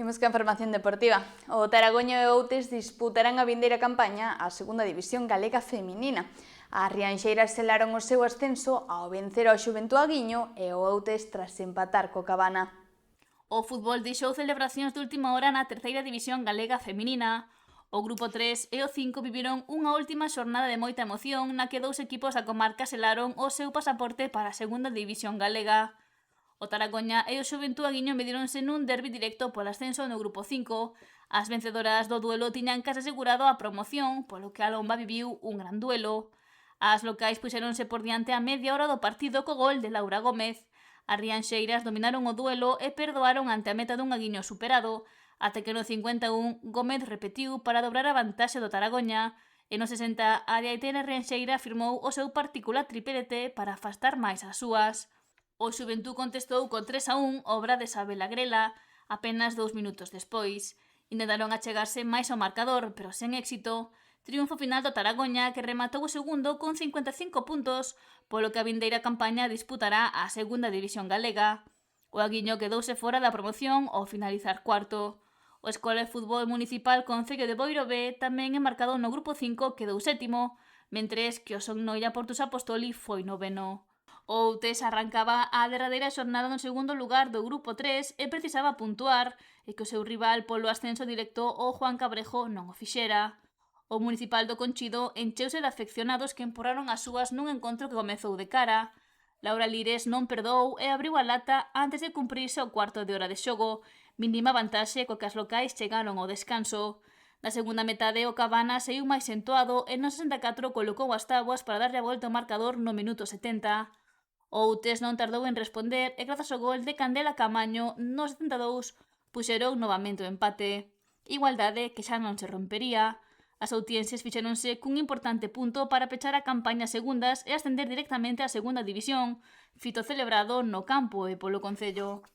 Imos ca información deportiva. O Taragoño e Outes disputarán a vindeira campaña a segunda división galega feminina. As rianxeiras selaron o seu ascenso ao vencer ao Xuventuaguiño e o Outes tras empatar co Cabana. O fútbol deixou celebracións de última hora na terceira división galega feminina. O grupo 3 e o 5 viviron unha última xornada de moita emoción na que dous equipos da comarca selaron o seu pasaporte para a segunda división galega. O Taragoña e o Xuventuaguiño medíronse nun derbi directo polo ascenso no grupo 5. As vencedoras do duelo tiñan case asegurado a promoción, polo que a Lomba viviu un gran duelo. As locais puxéronse por diante a media hora do partido co gol de Laura Gómez. As rianxeiras dominaron o duelo e perdoaron ante a meta dun Aguiño superado, até que no 51 Gómez repetiu para dobrar a vantaxe do Taragoña, e no 60 a diaitena rianxeira firmou o seu particular triplete para afastar máis as súas. O Xuventú contestou con 3-1 obra de Sabela Grela, apenas 2 minutos despois. Intentaron achegarse máis ao marcador, pero sen éxito. Triunfo final do Taragoña, que rematou o segundo con 55 puntos, polo que a vindeira campaña disputará a segunda división galega. O Aguiño quedouse fora da promoción ao finalizar cuarto. O Escola de Fútbol Municipal Concello de Boiro B tamén enmarcado no grupo 5 quedou sétimo, mentres que o Sonnoia Portus Apostoli foi noveno. O Outes arrancaba a derradeira xornada no segundo lugar do grupo 3 e precisaba puntuar, e que o seu rival polo ascenso directo, o Juan Cabrejo, non o fixera. O municipal do Conchido encheuse de afeccionados que empurraron as súas nun encontro que comezou de cara. Laura Lires non perdoou e abriu a lata antes de cumprirse o cuarto de hora de xogo, mínima vantaxe co que as locais chegaron ao descanso. Na segunda metade o Cabana saiu máis entoado e no 64 colocou as táboas para darlle a volta ao marcador no minuto 70. O Outes non tardou en responder e grazas ao gol de Candela Camaño no 72 puxeron novamente o empate. Igualdade que xa non se rompería. As outienses fixéronse cun importante punto para pechar a campaña segundas e ascender directamente á segunda división, fito celebrado no campo e polo Concello.